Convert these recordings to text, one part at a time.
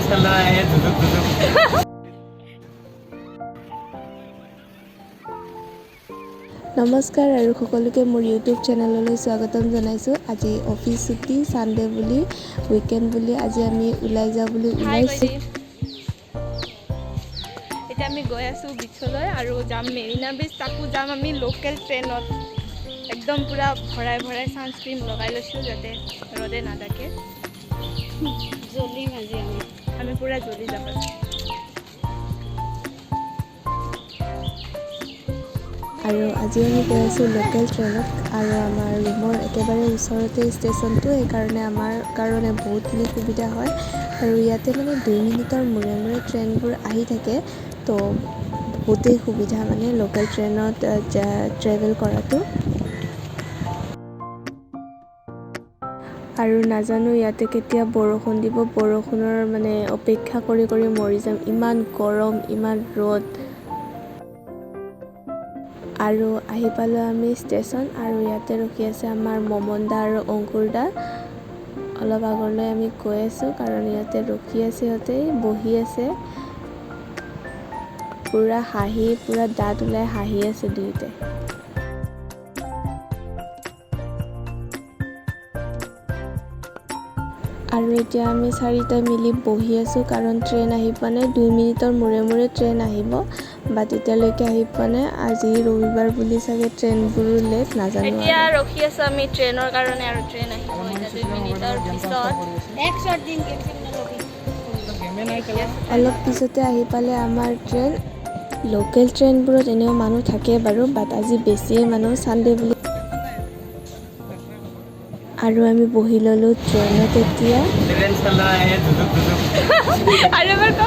चल रहा है दुदुक दुदुक। নমস্কাৰ আৰু সকলোকে মোৰ ইউটিউব চেনেললৈ স্বাগতম জনাইছোঁ। আজি অফিচ ছুটি সানডে বুলি উইকেণ্ড বুলি আজি আমি ওলাই যাওঁ বুলি ওলাইছোঁ। এতিয়া আমি গৈ আছোঁ বিচলৈ আৰু যাম মেৰিনা বিচ, তাকো যাম আমি লোকেল ট্ৰেইনত। একদম পুৰা ভৰাই ভৰাই ছানস্ক্ৰীন লগাই লৈছোঁ যাতে ৰ'দে নাথাকে। জ্বলিম আজি আমি পুৰা জ্বলি যাম। আৰু আজি আমি গৈ আছোঁ লোকেল ট্ৰেইনত আৰু আমাৰ ৰুমৰ একেবাৰে ওচৰতে ষ্টেচনটো, সেইকাৰণে আমাৰ কাৰণে বহুতখিনি সুবিধা হয়। আৰু ইয়াতে মানে 2 মিনিটৰ মূৰে মূৰে ট্ৰেইনবোৰ আহি থাকে, তো বহুতেই সুবিধা মানে লোকেল ট্ৰেইনত ট্ৰেভেল কৰাটো। আৰু নাজানো ইয়াতে কেতিয়া বৰষুণ দিব, বৰষুণৰ মানে অপেক্ষা কৰি কৰি মৰি যাম, ইমান গৰম ইমান ৰ'দ। আৰু আহি পালোঁ আমি ষ্টেচন আৰু ইয়াতে ৰখি আছে আমাৰ মমন দা আৰু অংকুৰ দা। অলপ আগলৈ আমি গৈ আছোঁ কাৰণ ইয়াতে ৰখি আছে, সিহঁতে বহি আছে, পুৰা হাঁহি, পুৰা দাঁত ওলাই হাঁহি আছে দুয়োতে। আৰু এতিয়া আমি 4টা মিলি বহি আছোঁ কাৰণ ট্ৰেইন আহি পোৱা নাই। 2 মিনিটৰ মূৰে মূৰে ট্ৰেইন আহিব, বাট এতিয়ালৈকে আহি পোৱা নাই। আজি ৰবিবাৰ বুলি চাগে ট্ৰেইনবোৰো লেট, নাজানো। এতিয়া ৰখি আছোঁ আমি ট্ৰেইনৰ কাৰণে আৰু ট্ৰেইন আহিব এতিয়া 2 মিনিটৰ পিছত। অলপ পিছতে আহি পালে আমাৰ ট্ৰেইন। লোকেল ট্ৰেইনবোৰত এনেও মানুহ থাকে বাৰু, বাট আজি বেছিয়ে মানুহ সানডে বুলি। আৰু আমি বহি ল'লোঁ ট্ৰেইনত এতিয়া। ट्रेन चल रहा है दुदुक दुदुक। আৰু এবাৰ ক।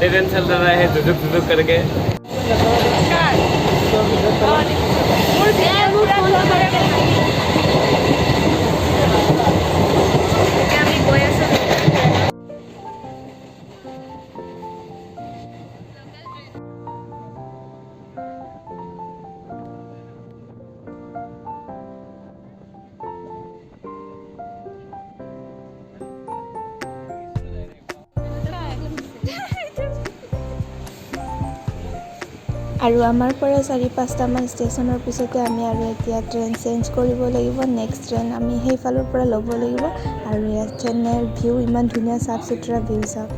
ट्रेन चल रहा है दुदुक दुदुक करके। আমি গৈ আছোঁ আৰু আমাৰ পৰা 4-5টামান ষ্টেচনৰ পিছতে আমি আৰু এতিয়া ট্ৰেইন চেঞ্জ কৰিব লাগিব। নেক্সট ট্ৰেইন আমি সেইফালৰ পৰা ল'ব লাগিব। আৰু ইয়াত চেন্নাইৰ ভিউ, ইমান ধুনীয়া চাফ চুতৰা ভিউ চাওক।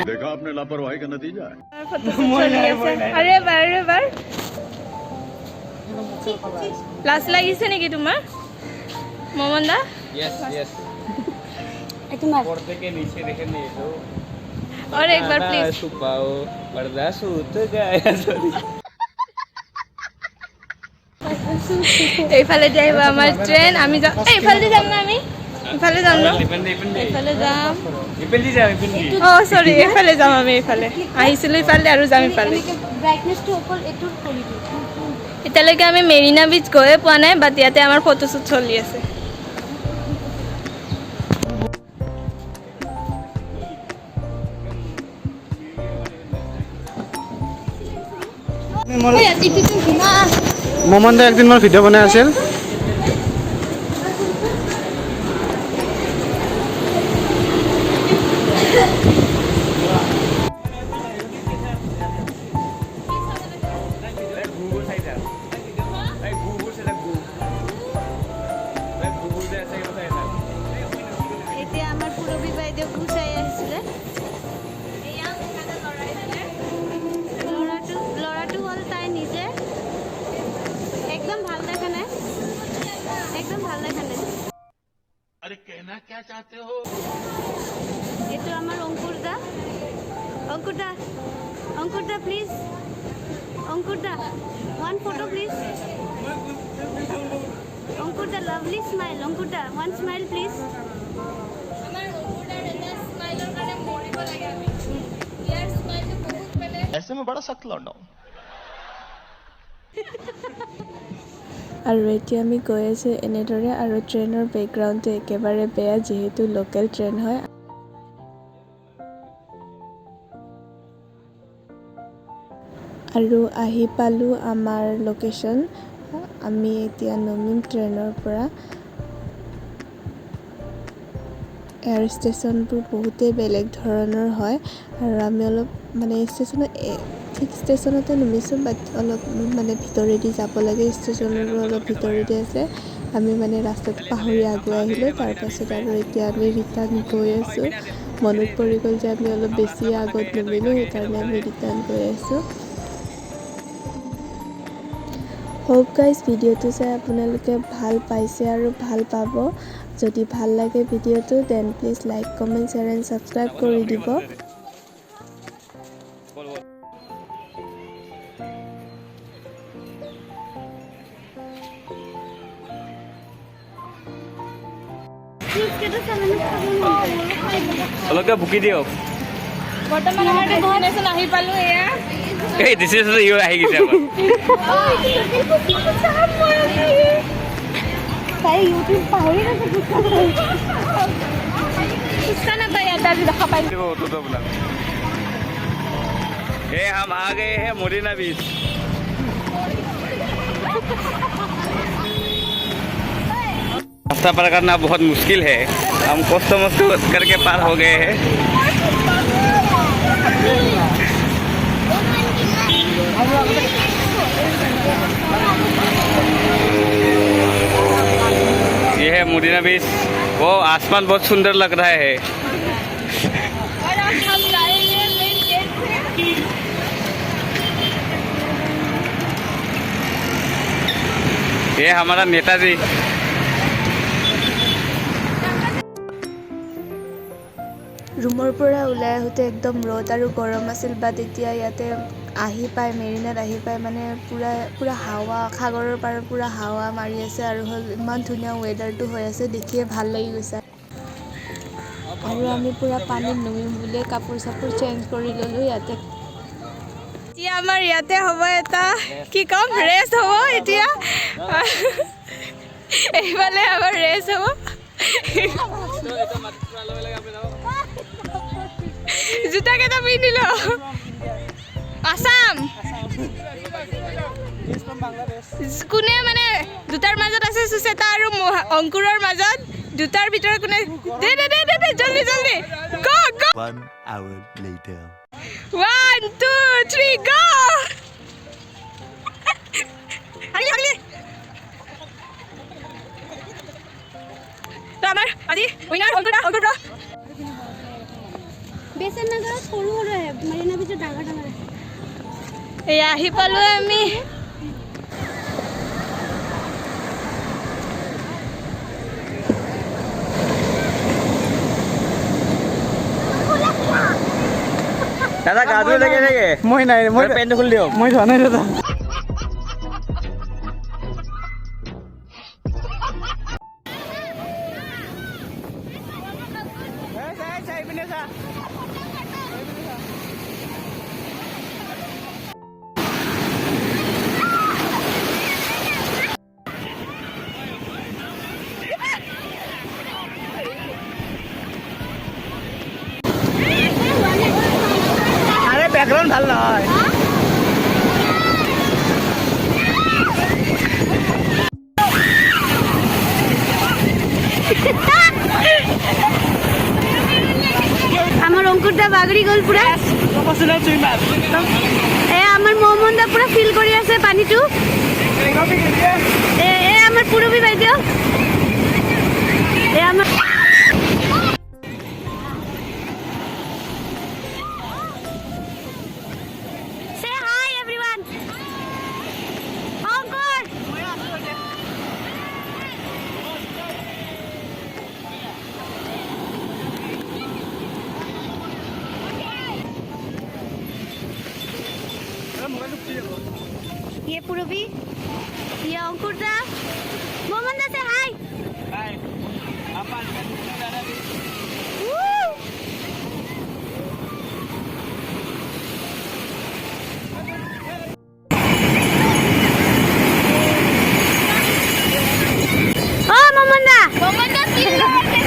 देखा आपने लापरवाही का नतीजा है। আৰে এবাৰ লাজ লাগিছে নেকি তোমাৰ মমন দা? Yes yes. पर्दे के नीचे देखे नहीं तो। और एक बार प्लीज। छुपाओ पर्दा सूत गया सॉरी। এইফালে দি আহিব আমাৰ ট্ৰেইন, আমি যাম এইফালে যাম না, আমি ইফালে যাম ন, ইফালে যাম। इपल्ली जा इपल्ली। অ সৰি, এইফালে যাম আমি, এইফালে আহিছিলোঁ ইফালে আৰু যাম ইফালে। এতিয়ালৈকে আমি মেৰিনা বিচ গৈয়ে পোৱা নাই, বাট ইয়াতে আমাৰ ফটোশ্বুট চলি আছে। মমন দা একদিন মোৰ ভিডিঅ' বনাই আছিল। এতিয়া আমাৰ পূৰবী বাইদেউ গুচাই আহিছিলে। ল'ৰাটো হ'ল তাই নিজে, একদম ভাল দেখা নাই, একদম ভাল দেখা নাই। अरे कहना क्या चाहते हो? এইটো আমাৰ অংকুৰ দা, অংকুৰ দা, অংকুৰ দা প্লিজ, অংকুর দা, one photo please. Ankuta, lovely smile. Ankuta, one smile, please. আমাৰ অংকুৰৰ এটা স্মাইলৰ কাৰণে মৰিব লাগে আমি ইয়াৰ স্মাইলটো বহুত মানে ऐसे में बड़ा सख्त लौंडा हूँ। আৰু এতিয়া আমি গৈ আছোঁ এনেদৰে আৰু ট্ৰেইনৰ বেকগ্ৰাউণ্ডটো একেবাৰে বেয়া যিহেতু লোকেল ট্ৰেইন হয় আৰু আহি পালোঁ আমাৰ লোকেশ্যন আমি এতিয়া নমিম ট্ৰেইনৰ পৰা এয়াৰ ষ্টেচনবোৰ বহুতেই বেলেগ ধৰণৰ হয় আৰু আমি অলপ মানে ষ্টেচনত ঠিক ষ্টেচনতে নামিছোঁ বাট অলপ মানে ভিতৰেদি যাব লাগে ষ্টেচনৰো অলপ ভিতৰেদি আছে আমি মানে ৰাস্তাটো পাহৰি আগুৱাই আহিলোঁ তাৰপাছত আৰু এতিয়া আমি ৰিটাৰ্ণ গৈ আছোঁ মনত পৰি গ'ল যে আমি অলপ বেছি আগত নামিলোঁ সেইকাৰণে আমি ৰিটাৰ্ণ গৈ আছোঁ হোপ গাইজ ভিডিঅ'টো চাই আপোনালোকে ভাল পাইছে আৰু ভাল পাব যদি ভাল লাগে ভিডিঅ'টো then please like comment share and subscribe কৰি দিব অলপকে বুকি দিয়ক বৰ্তমান আমাৰ ডেষ্টিনেশ্যন আহি পালোঁ এয়া এই দিছে ইউ আহি গৈছে আকৌ তাই ইউটিউব পাহৰি গৈছে ফুচকা নাপায় ইয়াতে আজি দেখা পাইছোঁ तो बोला ये हम आ गए हैं मरीना बीच रास्ता पार करना बहुत मुश्किल है हम कष्ट मस्त करके पार हो गए हैं ये है मरीना बीच वो आसमान बहुत सुंदर लग रहा है और अब हम जाएंगे मेन गेट से ये हमारा नेताजी ৰুমৰ পৰা ওলাই আহোঁতে একদম ৰ'দ আৰু গৰম আছিল বাট এতিয়া ইয়াতে আহি পাই মেৰিনাত আহি পাই মানে পুৰা হাৱা সাগৰৰ পাৰত পুৰা হাৱা মাৰি আছে আৰু ইমান ধুনীয়া ৱেডাৰটো হৈ আছে দেখিয়ে ভাল লাগি গৈছে আৰু আমি পুৰা পানীত নুমিম বুলিয়ে কাপোৰ চাপোৰ চেঞ্জ কৰি ল'লোঁ ইয়াতে এতিয়া আমাৰ ইয়াতে হ'ব এটা কি ক'ম ৰেচ হ'ব এতিয়া এইফালে আমাৰ ৰেচ হ'ব জোতা কেইটা পিন্ধি ল আসাম কোনে মানে দুটাৰ মাজত আছে সুচেতা আৰু অংকুৰৰ মাজত দুটাৰ ভিতৰত কোনে দে দে দে দে জলদি জলদি গো গো 1 hour later 1 2 3 গো হালি হালি আমাৰ আজি উইনাৰ অংকুৰ বেচন নগৰত সৰু সৰু আহে মাৰিনা বিচত ডাঙৰ ডাঙৰ আহে এয়া আহি পালোঁ আমি দাদা গা ধুই লাগে নেকি মই নাই মই পেণ্টটো খুলি দিয়ক মই ধোৱা নাই দাদা ব্যাকৰণ ভাল নহয় আমাৰ অঙ্কুৰটা বাগড়ি গল পুৰা আমাৰ মোহমনদা পুৰা ফিল কৰি আছে পানীটো আমার পুরবি বাইদেউ আমার ये पूरबी, ये अंकुर दा, मोहम्मद दा से हाय।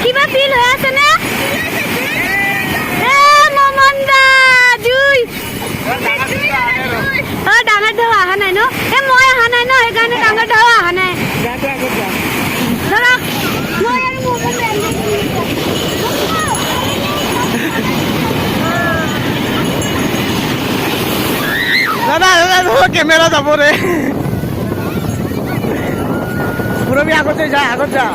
কিবা ফিল হৈ আছে নে মমন্দা জুই ডাঙৰ ঢৌ অহা নাই ন মই অহা নাই ন সেইকাৰণে ডাঙৰ ঢৌ অহা নাই ধৰক মই আৰু দাদা কেমেৰা যাব ৰে পুৰবি আগতে যা আগত যা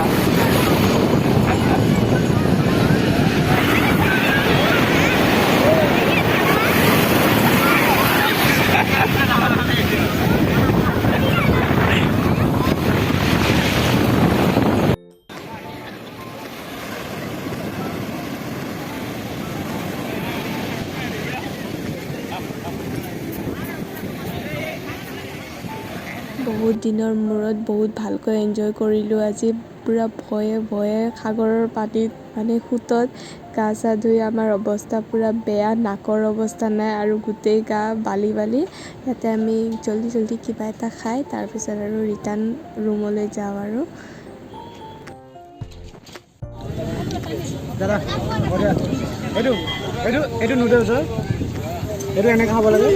বহুত দিনৰ মূৰত বহুত ভালকৈ এনজয় কৰিলোঁ আজি পূৰা ভয়ে ভয়ে সাগৰৰ পানীত মানে সোঁতত গা চা ধুই আমাৰ অৱস্থা পূৰা বেয়া নাকৰ অৱস্থা নাই আৰু গোটেই গা বালি বালি ইয়াতে আমি জল্দি কিবা এটা খাই তাৰপিছত আৰু ৰিটাৰ্ণ ৰুমলৈ যাওঁ আৰু দাদা এইটো নুডলছ হয় এইটো এনেকৈ খাব লাগে